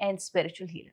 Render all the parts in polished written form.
and spiritual healer।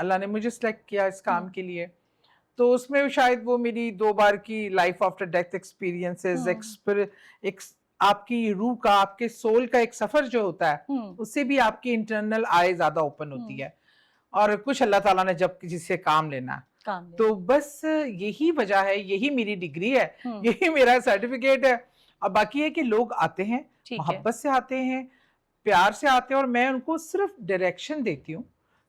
اللہ نے مجھے select کیا اس کام کے لیے. تو اس میں شاید وہ میری 2 بار کی لائف آفٹر ڈیتھ ایکسپیرینسز، ایک آپ کی روح کا، آپ کے سول کا ایک سفر جو ہوتا ہے اس سے بھی آپ کی انٹرنل آئی زیادہ اوپن ہوتی ہے. اور کچھ اللہ تعالیٰ نے جب کسی سے کام لینا تو بس یہی وجہ ہے، یہی میری ڈگری ہے، یہی میرا سرٹیفکیٹ ہے. اور باقی ہے کہ لوگ آتے ہیں، محبت سے آتے ہیں، پیار سے آتے ہیں، اور میں ان کو صرف ڈائریکشن دیتی ہوں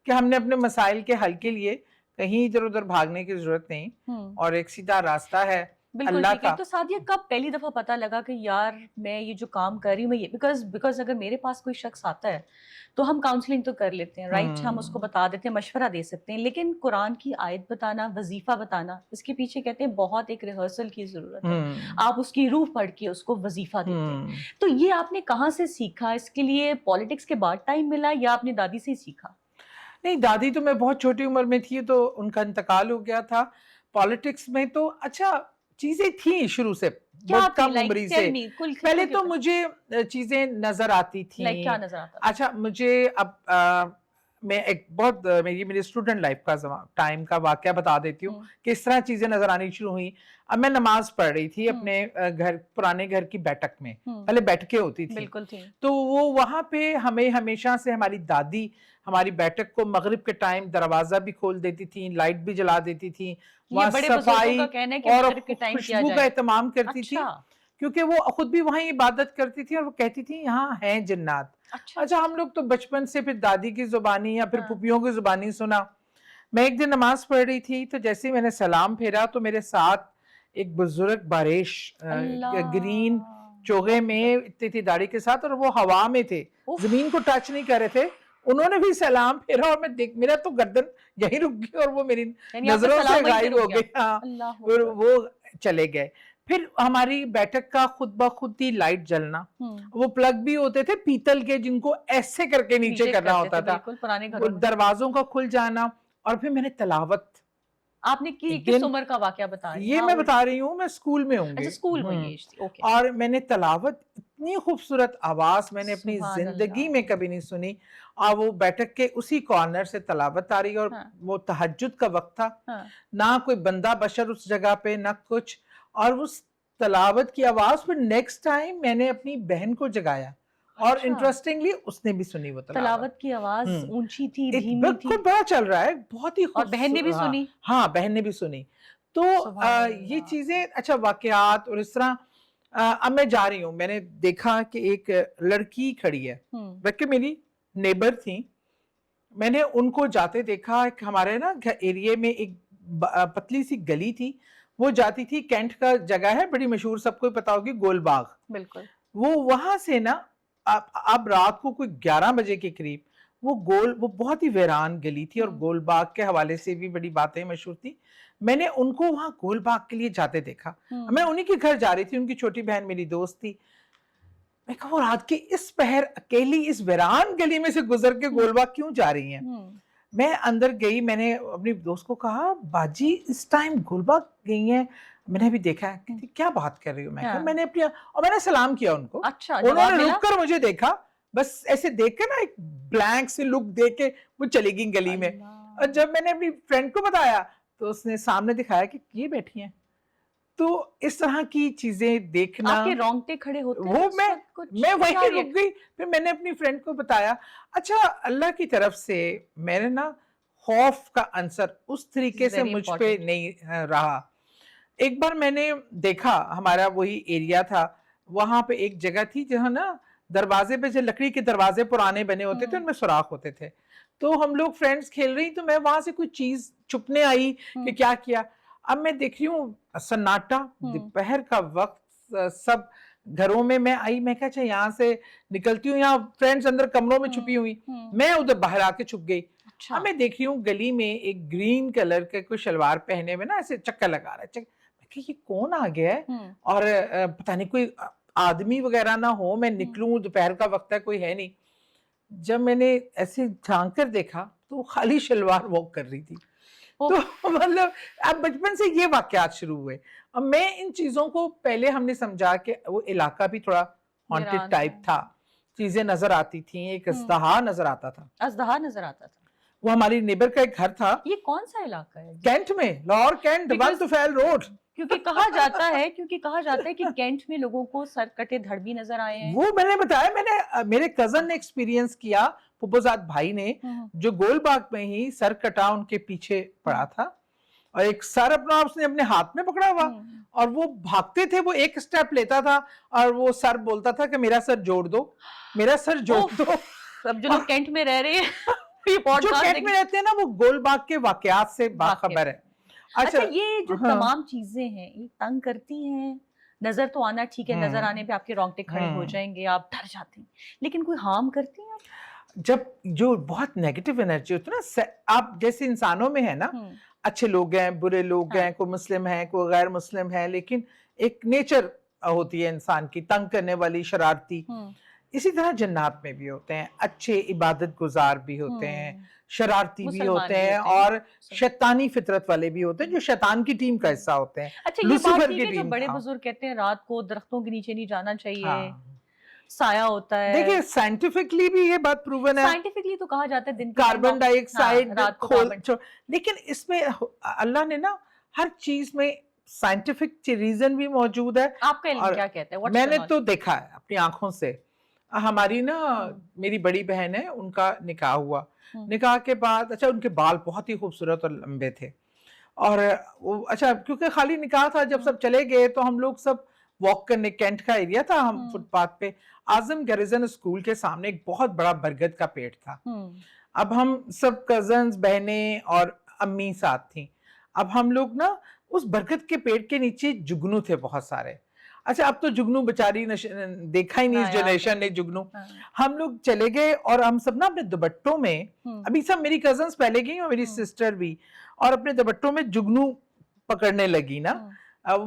کہ ہم نے اپنے مسائل کے حل کے لیے کہیں ادھر ادھر بھاگنے کی ضرورت نہیں، اور ایک سیدھا راستہ ہے اللہ کا. تو سعدیہ کب پہلی دفعہ پتہ لگا کہ یار میں یہ جو کام کر رہی ہوں میں یہ بیکاز اگر میرے پاس کوئی شخص آتا ہے تو ہم کاؤنسلنگ تو کر لیتے ہیں، رائٹ، ہم اس کو بتا دیتے ہیں، مشورہ دے سکتے ہیں، لیکن قرآن کی آیت بتانا، وظیفہ بتانا، اس کے پیچھے کہتے ہیں بہت ایک ریہرسل کی ضرورت ہے. آپ اس کی روح پڑھ کے اس کو وظیفہ دیتے ہیں. تو یہ آپ نے کہاں سے سیکھا؟ اس کے لیے پالیٹکس کے بعد ٹائم ملا یا آپ نے دادی سے ہی سیکھا؟ نہیں، دادی تو میں بہت چھوٹی عمر میں تھی تو ان کا انتقال ہو گیا تھا. پالیٹکس میں تو اچھا چیزیں تھیں شروع سے، بہت کم عمری سے. پہلے تو مجھے چیزیں نظر آتی تھیں. کیا نظر آتا؟ اچھا مجھے اب میں ایک بہت میری اسٹوڈنٹ لائف کا ٹائم کا واقعہ بتا دیتی ہوں کہ اس طرح چیزیں نظر آنی شروع ہوئی. اب میں نماز پڑھ رہی تھی اپنے گھر، پرانے گھر کی بیٹھک میں، پہلے بیٹھکیں ہوتی تھی، بالکل تھی. تو وہ وہاں پہ ہمیں ہمیشہ سے ہماری دادی ہماری بیٹھک کو مغرب کے ٹائم دروازہ بھی کھول دیتی تھی، لائٹ بھی جلا دیتی تھی، وہاں صفائی اور خوشبو کا اہتمام کرتی تھی، کیونکہ وہ خود بھی وہیں عبادت کرتی تھی اور وہ کہتی تھی یہاں ہیں جنات. اچھا ہم لوگ تو بچپن سے پھر دادی کی زبانی یا پھر پھوپھیوں کی زبانی سنا. میں ایک دن نماز پڑھ رہی تھی تو جیسے ہی میں نے سلام پھیرا تو میرے ساتھ ایک بزرگ باریش گرین چوغے میں اتنی تھی داڑھی کے ساتھ، اور وہ ہوا میں تھے، زمین کو ٹچ نہیں کر رہے تھے. انہوں نے بھی سلام پھیرا اور میں میرا تو گردن یہی رک گئی اور وہ میری نظروں سے غائب ہو گئے، وہ چلے گئے. پھر ہماری بیٹھک کا خود بخود ہی لائٹ جلنا، وہ پلگ بھی ہوتے تھے پیتل کے جن کو ایسے کر کے نیچے کرنا ہوتا تھا، دروازوں کا کھل جانا. اور پھر میں نے تلاوت. آپ نے کس عمر کا واقعہ بتا رہی ہیں؟ یہ میں بتا رہی ہوں، میں اسکول میں ہوں گی، اور میں نے تلاوت، اتنی خوبصورت آواز میں نے اپنی زندگی میں کبھی نہیں سنی. اور وہ بیٹھک کے اسی کارنر سے تلاوت آ رہی، اور وہ تہجد کا وقت تھا، نہ کوئی بندہ بشر اس جگہ پہ نہ کچھ. اور اس تلاوت کی آواز پھر نیکسٹ ٹائم میں نے اپنی بہن کو جگایا، اور انٹرسٹنگلی اس نے بھی سنی وہ تلاوت کی آواز. اونچی تھی، دھیمی تھی، بالکل بڑا چل رہا ہے، بہت ہی اور بہن نے بھی سنی. ہاں بہن نے بھی سنی. تو یہ چیزیں اچھا واقعات. اور اس طرح اب میں جا رہی ہوں، میں نے دیکھا کہ ایک لڑکی کھڑی ہے، بلکہ میری نیبر تھی، میں نے ان کو جاتے دیکھا. ہمارے نا ایریے میں ایک پتلی سی گلی تھی، وہ جاتی تھی، کینٹ کا جگہ ہے بڑی مشہور، سب کو پتا ہوگی، گول باغ. بالکل. وہ وہاں سے نا اب رات کو کوئی 11 بجے کے قریب وہ بہت ہی ویران گلی تھی، اور گول باغ کے حوالے سے بھی بڑی باتیں مشہور تھی. میں نے ان کو وہاں گول باغ کے لیے جاتے دیکھا. میں انہی کے گھر جا رہی تھی، ان کی چھوٹی بہن میری دوست تھی. میں کہا وہ رات کی اس پہر اکیلی اس ویران گلی میں سے گزر کے گول باغ کیوں جا رہی ہیں؟ میں اندر گئی، میں نے اپنی دوست کو کہا باجی اس ٹائم گول باغ گئی ہیں، میں نے بھی دیکھا ہے. کیا بات کر رہی ہوں؟ میں نے اپنی، اور میں نے سلام کیا ان کو. انہوں نے رک کر مجھے دیکھا، بس ایسے دیکھ کے نا ایک بلینک سی لک دے کے وہ چلی گئی گلی میں. اور جب میں نے اپنی فرینڈ کو بتایا تو اس نے سامنے دکھایا کہ یہ بیٹھی ہیں. تو اس طرح کی چیزیں دیکھنا، آپ کے رونگٹے کھڑے ہوتے ہیں. وہ میں وہیں رک گئی. پھر میں نے اپنی فرینڈ کو بتایا. اچھا اللہ کی طرف سے میں نے نا خوف کا عنصر اس طریقے سے مجھ پہ نہیں رہا. ایک بار میں نے دیکھا، ہمارا وہی ایریا تھا، وہاں پہ ایک جگہ تھی جہاں نا دروازے پہ جو لکڑی کے دروازے پرانے بنے ہوتے تھے ان میں سوراخ ہوتے تھے. تو ہم لوگ فرینڈز کھیل رہی، تو میں وہاں سے کوئی چیز چھپنے آئی کہ کیا کیا. اب میں دیکھ رہی ہوں سناٹا، دوپہر کا وقت، سب گھروں میں آئی. میں کہا اچھا یہاں سے نکلتی ہوں، یہاں فرینڈز اندر کمروں میں چھپی ہوئی، میں ادھر باہر آ کے چھپ گئی. اب میں دیکھ رہی ہوں گلی میں ایک گرین کلر کے کوئی شلوار پہنے میں نا ایسے چکر لگا رہا ہے. کہ یہ کون آ گیا ہے، اور پتہ نہیں کوئی آدمی وغیرہ نہ ہو. میں نکلوں، دوپہر کا وقت ہے، کوئی ہے نہیں. جب میں نے ایسے جھانک کر دیکھا تو خالی شلوار واک کر رہی تھی. تو مطلب اب بچپن سے یہ واقعات شروع ہوئے. اب میں ان چیزوں کو پہلے ہم نے سمجھا کہ وہ علاقہ بھی تھوڑا ہانٹڈ ٹائپ تھا، چیزیں نظر آتی تھیں، ایک ازدہا نظر آتا تھا. ازدہا نظر آتا تھا. وہ ہماری نیبر کا ایک گھر تھا یہ کون سا علاقہ ہے؟ کینٹ میں، لاہور کینٹ، ون طفیل روڈ. کیونکہ کہا جاتا ہے کہ کینٹ میں لوگوں کو سر کٹے دھڑ بھی نظر آئے ہیں. وہ میں نے بتایا، میرے کزن نے ایکسپیرینس کیا، پھپھوزاد بھائی نے، جو گول باغ میں ہی سر کٹا ان کے پیچھے پڑا تھا، اور ایک سر اس نے اپنے ہاتھ میں پکڑا ہوا، اور وہ بھاگتے تھے، وہ ایک سٹیپ لیتا تھا اور وہ سر بولتا تھا کہ میرا سر جوڑ دو، میرا سر جوڑ دو. اب جو لوگ کینٹ میں رہ رہے ہیں، جو کینٹ میں رہتے ہیں نا، وہ گول باغ کے واقعات سے باخبر ہے. اچھا، یہ جو تمام چیزیں ہیں یہ تنگ کرتی ہیں. نظر تو آنا ٹھیک ہے، نظر آنے پہ آپ کے رونگٹے کھڑے ہو جائیں گے، آپ ڈر جاتے ہیں، لیکن کوئی ہارم کرتی ہیں؟ جب جو بہت نیگیٹو انرجی ہوتی ہے نا، آپ جیسے انسانوں میں ہے نا، اچھے لوگ ہیں، برے لوگ ہیں، کوئی مسلم ہے، کوئی غیر مسلم ہے، لیکن ایک نیچر ہوتی ہے انسان کی تنگ کرنے والی، شرارتی. اسی طرح جنات میں بھی ہوتے ہیں، اچھے عبادت گزار بھی ہوتے ہیں، شرارتی بھی ہوتے ہیں، اور شیطانی فطرت والے بھی ہوتے ہیں جو شیطان کی ٹیم کا حصہ ہوتے ہیں. اچھا، یہ بات ٹھیک ہے جو بڑے بزرگ کہتے ہیں رات کو درختوں کے نیچے نہیں جانا چاہیے، سایہ ہوتا ہے. دیکھیں سائنٹیفکلی بھی یہ بات پروون ہے، سائنٹیفکلی تو کہا جاتا ہے دن کاربن ڈائی آکسائڈ لیکن اس میں اللہ نے نا ہر چیز میں سائنٹیفک ریزن بھی موجود ہے. آپ کا علم کیا کہتا ہے؟ میں نے تو دیکھا ہے اپنی آنکھوں سے. ہماری نا میری بڑی بہن ہے، ان کا نکاح ہوا، نکاح کے بعد اچھا ان کے بال بہت ہی خوبصورت اور لمبے تھے، اور اچھا کیونکہ خالی نکاح تھا، جب سب چلے گئے تو ہم لوگ سب واک کرنے، کینٹ کا ایریا تھا، ہم فٹ پاتھ پہ، اعظم گریزن اسکول کے سامنے ایک بہت بڑا برگد کا پیڑ تھا. اب ہم سب کزنز، بہنیں اور امی ساتھ تھیں. اب ہم لوگ نا اس برگد کے پیڑ کے نیچے جگنو تھے بہت سارے. اچھا اب تو جگنو بچاری دیکھا ہی نہیں اس جنریشن نے جگنو. ہم لوگ چلے گئے اور ہم سب نا اپنے دوپٹوں میں، ابھی سب میری کزنز پہلے گئی اور میری سسٹر بھی، اور اپنے دوپٹوں میں جگنو پکڑنے لگی نا.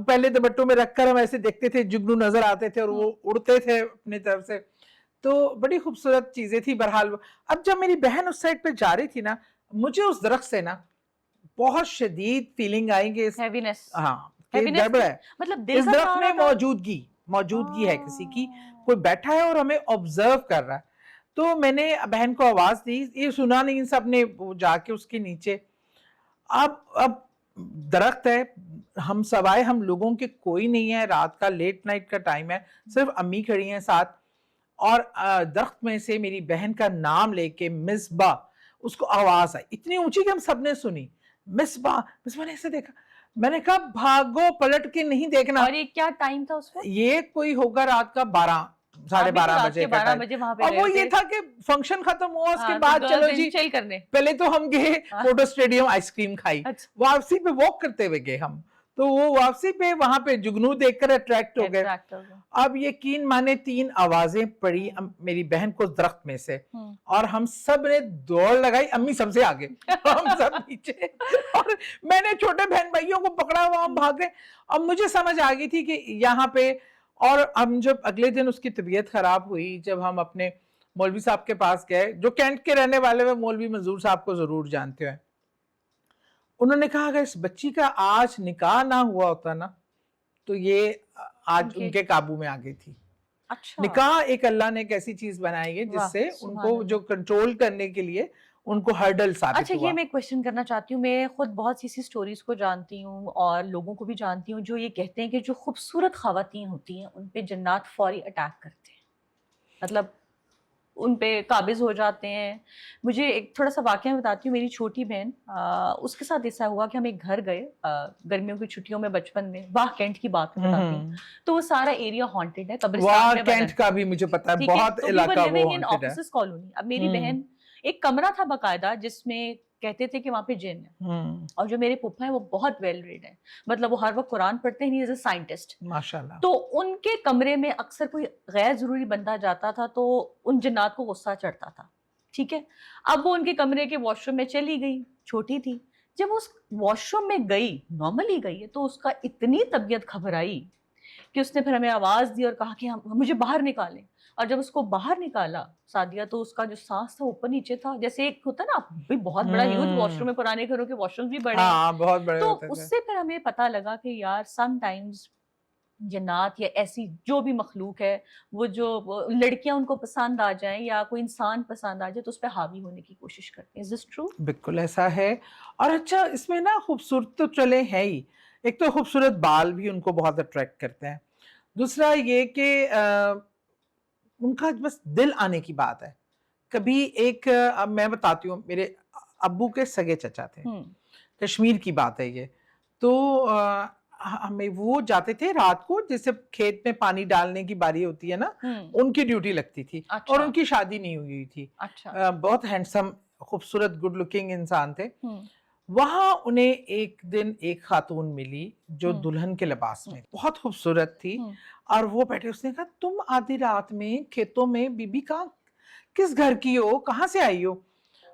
پہلے دوپٹوں میں رکھ کر ہم ایسے دیکھتے تھے، جگنو نظر آتے تھے اور وہ اڑتے تھے اپنی طرف سے، تو بڑی خوبصورت چیزیں تھی. بہرحال اب جب میری بہن اس سائڈ پہ جا رہی تھی نا، مجھے اس درخت سے نا بہت شدید فیلنگ آئیں گے، ہاں گڑبڑ ہے، مطلب اس درخت میں موجودگی ہے کسی کی، کوئی بیٹھا ہے اور ہمیں آبزرو کر رہا ہے. تو میں نے بہن کو آواز دی، یہ سنا نہیں، سب نے جا کے اس کے نیچے. اب درخت ہے، ہم سوائے ہم لوگوں کے کوئی نہیں ہے، رات کا لیٹ نائٹ کا ٹائم ہے، صرف امی کھڑی ہیں ساتھ، اور درخت میں سے میری بہن کا نام لے کے مصباح، اس کو آواز آئی اتنی اونچی کہ ہم سب نے سنی، مصباح. مصباح نے ایسے دیکھا، میں نے کہا بھاگو، پلٹ کے نہیں دیکھنا. اور یہ کیا ٹائم تھا اس وقت؟ یہ کوئی ہوگا رات کا 12 بجے کا ٹائم، اور وہ یہ تھا کہ فنکشن ختم ہوا، اس کے بعد چلو جی پہلے تو ہم گئے فوٹو اسٹیڈیم، آئس کریم کھائی، واپسی پہ واک کرتے ہوئے گئے ہم، تو وہ واپسی پہ وہاں پہ جگنو دیکھ کر اٹریکٹ ہو گئے. اب یقین مانے 3 آوازیں پڑی میری بہن کو درخت میں سے، اور ہم سب نے دوڑ لگائی، امی سب سے آگے، ہم سب نیچے، اور میں نے چھوٹے بہن بھائیوں کو پکڑا ہوا، ہم بھاگے. اب مجھے سمجھ آ گئی تھی کہ یہاں پہ، اور ہم جب اگلے دن اس کی طبیعت خراب ہوئی، جب ہم اپنے مولوی صاحب کے پاس گئے، جو کینٹ کے رہنے والے ہیں، مولوی منظور صاحب کو ضرور جانتے ہیں، انہوں نے کہا اگر اس بچی کا آج نکاح نہ ہوا ہوتا نا تو یہ آج ان کے قابو میں آ گئی تھی. نکاح ایک اللہ نے ایک ایسی چیز بنائی ہے جس سے ان کو جو کنٹرول کرنے کے لیے ان کو ہرڈل ثابت ہوا. اچھا یہ میں ایک کوشچن کرنا چاہتی ہوں، میں خود بہت سی سٹوریز کو جانتی ہوں اور لوگوں کو بھی جانتی ہوں جو یہ کہتے ہیں کہ جو خوبصورت خواتین ہوتی ہیں ان پہ جنات فوری اٹیک کرتے ہیں، مطلب ان پہ قابض ہو جاتے ہیں. مجھے ایک تھوڑا سا واقعہ بتاتی ہوں. میری چھوٹی بہن، اس کے ساتھ ایسا ہوا کہ ہم ایک گھر گئے گرمیوں کی چھٹیوں میں بچپن میں، واہ کینٹ کی بات بتاتی ہوں، تو وہ سارا ایریا ہانٹڈ ہے، قبرستان میں بنا ہے. کینٹ کا بھی مجھے پتا ہے، بہت علاقہ وہ ہانٹڈ ہے، کالونی. اب میری بہن ایک کمرہ تھا باقاعدہ جس میں کہتے تھے کہ وہاں پہ جن ہے، اور جو میرے پھپھا ہیں وہ بہت ویل ریڈ ہیں، مطلب وہ ہر وقت قرآن پڑھتے ہیں، ایز اے سائنٹسٹ ماشاءاللہ. تو ان کے کمرے میں اکثر کوئی غیر ضروری بندہ جاتا تھا تو ان جنات کو غصہ چڑھتا تھا، ٹھیک ہے. اب وہ ان کے کمرے کے واش روم میں چلی گئی، چھوٹی تھی، جب اس واش روم میں گئی، نارملی گئی ہے، تو اس کا اتنی طبیعت گھبرائی کہ اس نے پھر ہمیں آواز دی اور کہا کہ مجھے باہر نکالیں. اور جب اس کو باہر نکالا سعدیہ، تو اس کا جو سانس تھا اوپر نیچے تھا، جیسے ایک ہوتا نا بہت بڑا ہیوج واش روم ہے، پرانے گھروں کے واش روم بھی بڑے ہیں، بہت بڑے تو ہوتے تھے. اس سے پھر ہمیں پتہ لگا کہ یار سم ٹائمز جنات یا ایسی جو بھی مخلوق ہے وہ جو لڑکیاں ان کو پسند آ جائیں یا کوئی انسان پسند آ جائے تو اس پہ حاوی ہونے کی کوشش کرتے ہیں. Is this true? بالکل ایسا ہے. اور اچھا اس میں نا خوبصورت تو چلے ہیں ہی, ایک تو خوبصورت بال بھی ان کو بہت اٹریکٹ کرتے ہیں, دوسرا یہ کہ ان کا بس دل آنے کی بات ہے. کبھی ایک اب میں بتاتی ہوں, میرے ابو کے سگے چچا تھے, کشمیر کی بات ہے یہ, تو ہمیں وہ جاتے تھے رات کو, جیسے کھیت میں پانی ڈالنے کی باری ہوتی ہے نا, ان کی ڈیوٹی لگتی تھی, اور ان کی شادی نہیں ہوئی تھی. بہت ہینڈسم خوبصورت گڈ لکنگ انسان تھے. وہاں انہیں ایک دن ایک خاتون ملی جو دلہن کے لباس میں بہت خوبصورت تھی, اور وہ بیٹھے, اس نے کہا تم آدھی رات میں کھیتوں میں بی بی کہاں, کس گھر کی ہو, کہاں سے آئی ہو؟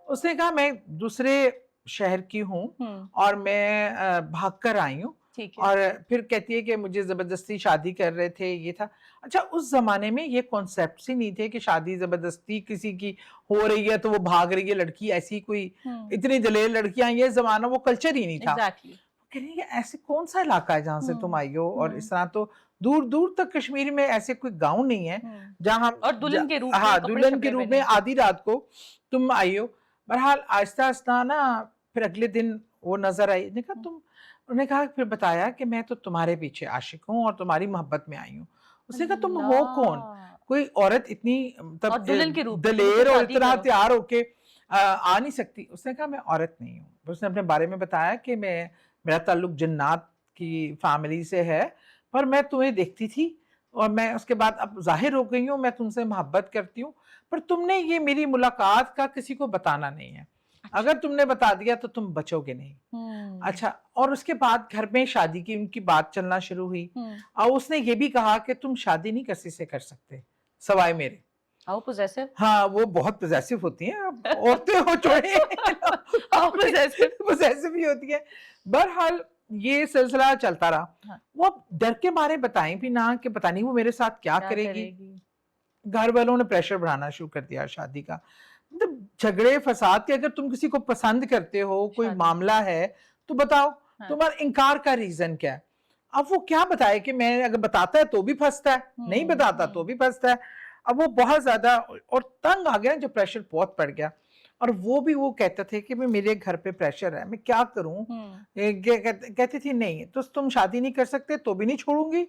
اس نے کہا میں دوسرے شہر کی ہوں اور میں بھاگ کر آئی ہوں. اور پھر کہتی ہے کہ مجھے زبردستی شادی کر رہے تھے, یہ تھا. اچھا اس زمانے میں یہ کانسیپٹس ہی نہیں تھے کہ شادی زبردستی کسی کی ہو رہی ہے تو وہ بھاگ رہی ہے لڑکی, ایسی کوئی اتنی دلیر لڑکیاں, یہ زمانہ وہ کلچر ہی نہیں تھا. کہہ رہی ہے ایسے کون سا علاقہ ہے جہاں سے تم آئی ہو, اور اس طرح تو دور دور تک کشمیر میں ایسے کوئی گاؤں نہیں ہے جہاں اور دلہن کے روپ ہاں دلہن کے روپ میں آدھی رات کو تم آئی ہو. بہرحال آہستہ آہستہ نا پھر اگلے دن وہ نظر آئی, نے کہا تم, انہوں نے کہا پھر بتایا کہ میں تو تمہارے پیچھے عاشق ہوں اور تمہاری محبت میں آئی ہوں. اس نے کہا تم ہو کون, کوئی عورت اتنی دلیر اور اتنا تیار ہو کے آ نہیں سکتی. اس نے کہا میں عورت نہیں ہوں. اس نے اپنے بارے میں بتایا کہ میرا تعلق جنات کی فیملی سے ہے, پر میں تمہیں دیکھتی تھی اور میں اس کے بعد اب ظاہر ہو گئی ہوں, میں تم سے محبت کرتی ہوں, پر تم نے یہ میری ملاقات کا کسی کو بتانا نہیں ہے. اگر تم نے بتا دیا تو تم بچو گے نہیں. اچھا, اور اس کے بعد گھر میں شادی کی ان کی بات چلنا شروع ہوئی, اور اس نے یہ بھی کہا کہ تم شادی نہیں کسی سے کر سکتے سوائے میرے. ہاں وہ بہت پوزیسو ہوتی ہیں, عورتیں ہو چھوڑے پوزیسو بھی ہوتی ہیں. بہرحال یہ سلسلہ چلتا رہا. وہ ڈر کے مارے بتائیں بھی نہ کہ پتہ نہیں وہ میرے ساتھ کیا کرے گی. گھر والوں نے پریشر بڑھانا شروع کر دیا شادی کا, مطلب جھگڑے فساد کے. اگر تم کسی کو پسند کرتے ہو, کوئی معاملہ ہے تو بتاؤ, تمہارا انکار کا ریزن کیا ہے؟ اب وہ کیا بتائے کہ میں اگر بتاتا ہے تو بھی پھنستا ہے, نہیں بتاتا تو بھی پھنستا ہے. اب وہ بہت زیادہ اور تنگ آ گیا, جو پریشر بہت پڑ گیا. اور وہ بھی وہ کہتا تھے کہ میرے گھر پہ پریشر ہے, میں کیا کروں. کہتی تھی نہیں تو تم شادی نہیں کر سکتے تو بھی نہیں چھوڑوں گی,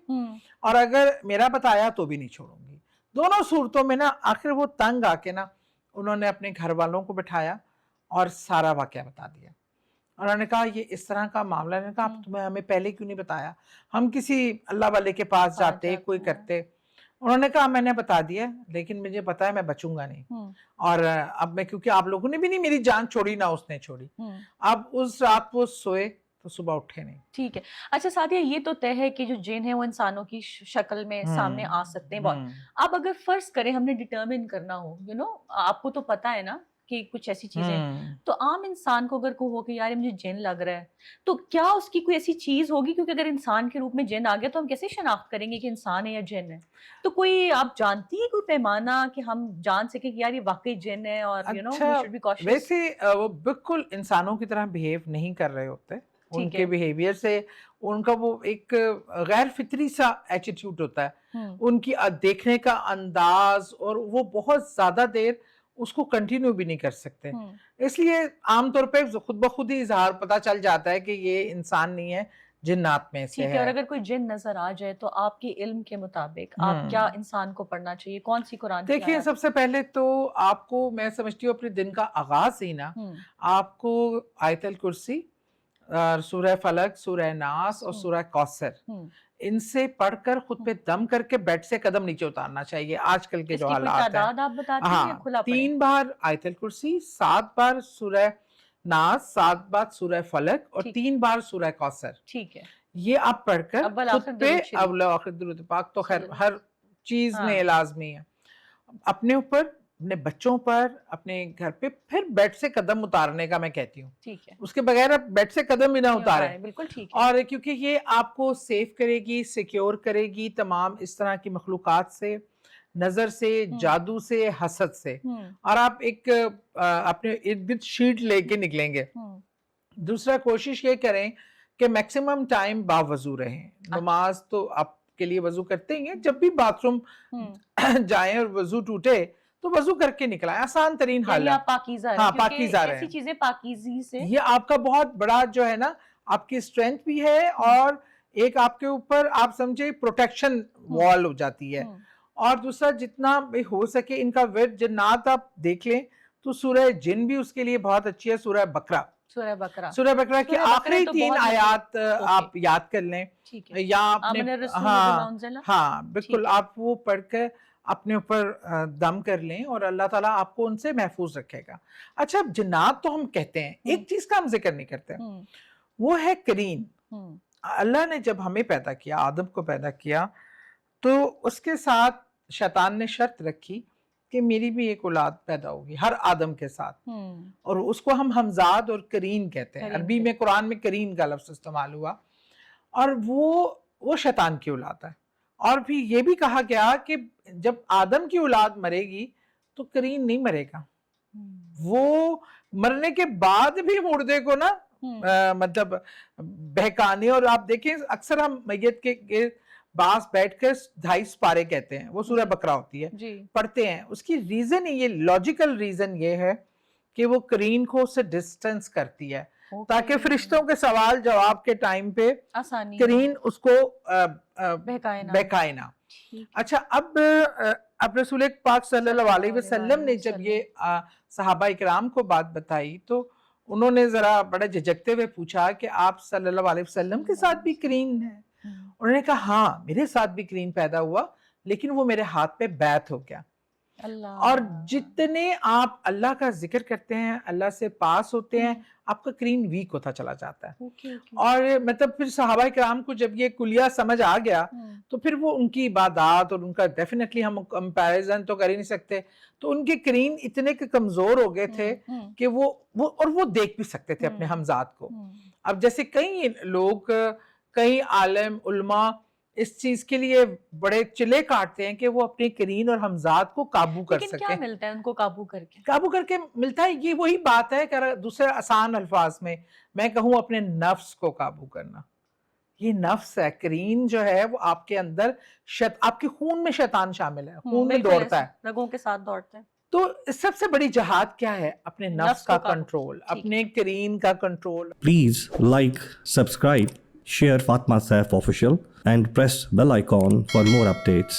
اور اگر میرا بتایا تو بھی نہیں چھوڑوں گی. دونوں صورتوں میں نا آخر وہ تنگ آ کے نا انہوں نے اپنے گھر والوں کو بٹھایا اور سارا واقعہ بتا دیا. اور انہوں نے کہا یہ اس طرح کا معاملہ ہے. کہا تمہیں ہمیں پہلے کیوں نہیں بتایا, ہم کسی اللہ والے کے پاس جاتے, کوئی کرتے. انہوں نے کہا میں نے بتا دیا, لیکن مجھے پتا ہے میں بچوں گا نہیں, اور اب میں, کیونکہ آپ لوگوں نے بھی نہیں میری جان چھوڑی نہ اس نے چھوڑی. اب اس رات وہ سوئے تو صبح اٹھے نہیں. ٹھیک ہے. اچھا سعدیہ, یہ تو طے ہے کہ جو جن ہیں وہ انسانوں کی شکل میں سامنے آ سکتے ہیں بہت. اب اگر فرض کریں ہم نے ڈٹرمن کرنا ہو, آپ کو تو پتا ہے نا کہ کچھ ایسی چیزیں, تو عام انسان کو اگر ہو کہ یار مجھے جن لگ رہا ہے, تو کیا اس کی کوئی ایسی چیز ہوگی؟ کیونکہ اگر انسان کے روپ میں جن آ گیا تو ہم کیسے شناخت کریں گے کہ انسان ہے یا جن ہے؟ تو کوئی آپ جانتی ہیں کوئی پیمانہ کہ ہم جان سکیں کہ یار یہ واقعی جن ہے, اور ویسے وہ بالکل انسانوں کی طرح بہیو نہیں کر رہے ہوتے. ان کے بیہیویئر سے ان کا وہ ایک غیر فطری سا ایٹیٹیوڈ ہوتا ہے, ان کی دیکھنے کا انداز, اور وہ بہت زیادہ دیر اس کو کنٹینیو بھی نہیں کر سکتے. اس لیے عام طور پہ خود بخود ہی اظہار پتہ چل جاتا ہے کہ یہ انسان نہیں ہے, جنات میں سے ہے. اور اگر کوئی جن نظر آ جائے تو آپ کے علم کے مطابق آپ کیا انسان کو پڑھنا چاہیے, کون سی قرآن کی آیت؟ دیکھیے سب سے پہلے تو آپ کو, میں سمجھتی ہوں اپنے دن کا آغاز ہی نا آپ کو آیت الکرسی, سورہ فلق, سورہ ناس اور سورہ کوثر, ان سے پڑھ کر خود پہ دم کر کے بیڈ سے قدم نیچے اتارنا چاہیے. آج کل کے جو حالات ہیں, آپ بتاتے ہیں کھلا 3 بار آیت الکرسی, 7 بار سورہ ناس, 7 بار سورہ فلق, اور 3 بار سورہ کوثر. ٹھیک ہے, یہ آپ پڑھ کر خود پہ اول آخر درود پاک تو خیر ہر چیز میں لازمی ہے, اپنے اوپر, اپنے بچوں پر, اپنے گھر پہ, پھر بیڈ سے قدم اتارنے کا میں کہتی ہوں. ٹھیک ہے, اس کے بغیر آپ بیڈ سے قدم بھی نہ اتاریں. بالکل ٹھیک ہے. اور کیونکہ یہ آپ کو سیف کرے گی, سیکیور کرے گی تمام اس طرح کی مخلوقات سے, نظر سے, جادو سے, حسد سے. اور آپ ایک اپنے ارد گرد شیٹ لے کے نکلیں گے. دوسرا کوشش یہ کریں کہ میکسیمم ٹائم باوضو رہیں. نماز تو آپ کے لیے وضو کرتے ہی ہیں, جب بھی باتھ روم جائیں اور وضو ٹوٹے تو وضو کر کے نکلائیں, آسان ترین حل ہے. آپ پاکیزہ رہیں, ہاں, کیونکہ پاکیزہ رہیں. ایسی چیزیں پاکیزی سے یہ آپ کا بہت بڑا جو ہے نا آپ کی اسٹرینتھ بھی ہے, اور ایک آپ کے اوپر آپ سمجھے پروٹیکشن وال ہو جاتی ہے. اور دوسرا جتنا بھی ہو سکے ان کا ورد جنات آپ دیکھ لیں تو سورہ جن بھی اس کے لیے بہت اچھی ہے, سورہ بقرہ. سورہ بقرہ کی آخری 3 آیات آپ یاد کر لیں, یا اپنے ہاں بالکل آپ وہ پڑھ کر اپنے اوپر دم کر لیں, اور اللہ تعالیٰ آپ کو ان سے محفوظ رکھے گا. اچھا, جنات تو ہم کہتے ہیں, ایک چیز کا ہم ذکر نہیں کرتے, وہ ہے قرین. اللہ نے جب ہمیں پیدا کیا, آدم کو پیدا کیا, تو اس کے ساتھ شیطان نے شرط رکھی کہ میری بھی ایک اولاد پیدا ہوگی ہر آدم کے ساتھ, اور اس کو ہم حمزاد اور کرین کہتے ہیں. عربی میں قرآن میں کرین کا لفظ استعمال ہوا, اور وہ شیطان کی اولاد ہے. اور بھی یہ بھی کہا گیا کہ جب آدم کی اولاد مرے گی تو کرین نہیں مرے گا, وہ مرنے کے بعد بھی مردے کو نا مطلب بہکانے. اور آپ دیکھیں اکثر ہم میت کے باس بیٹھ کر 2.5 سپارے کہتے ہیں, وہ سورہ بقرہ ہوتی ہے, پڑھتے ہیں. اس کی ریزن یہ لاجیکل ریزن یہ ہے کہ وہ کرین کو اس سے ڈسٹنس کرتی ہے, تاکہ فرشتوں کے سوال جواب کے ٹائم پہ کرین اس کو بہکائے نہ. اچھا, اب رسول پاک صلی اللہ علیہ وسلم نے جب یہ صحابہ اکرام کو بات بتائی تو انہوں نے ذرا بڑا جھجکتے ہوئے پوچھا کہ آپ صلی اللہ علیہ وسلم کے ساتھ بھی کرین ہے؟ انہوں نے کہا ہاں میرے ساتھ بھی کرین پیدا ہوا, لیکن وہ میرے ہاتھ پہ بیعت ہو گیا. اور جتنے آپ اللہ کا ذکر کرتے ہیں, اللہ سے پاس ہوتے ہیں, آپ کا کرین ویک ہوتا چلا جاتا ہے. اور مطلب پھر صحابہ کرام کو جب یہ کلیہ سمجھ آ گیا تو پھر وہ ان کی عبادات اور ان کا ڈیفینیٹلی ہم کمپیریزن تو کر ہی نہیں سکتے, تو ان کے کرین اتنے کمزور ہو گئے تھے کہ وہ دیکھ بھی سکتے تھے اپنے ہمزاد کو. اب جیسے کئی لوگ, کئی عالم علماء اس چیز کے لیے بڑے چلے کاٹتے ہیں کہ وہ اپنے کرین اور ہمزاد کو قابو کر سکیں. کیا ملتا ہے ان کو قابو کر کے ملتا ہے یہ وہی بات ہے کہ دوسرے آسان الفاظ میں کہوں اپنے نفس کو قابو کرنا. یہ نفس ہے, کرین جو ہے وہ آپ کے اندر آپ کے خون میں شیطان شامل ہے, خون میں دوڑتا ہے, رگوں کے ساتھ دوڑتا ہے. تو سب سے بڑی جہاد کیا ہے؟ اپنے نفس کا کنٹرول, اپنے کرین کا control. Please like, subscribe, share Fatma Saif Official and press bell icon for more updates.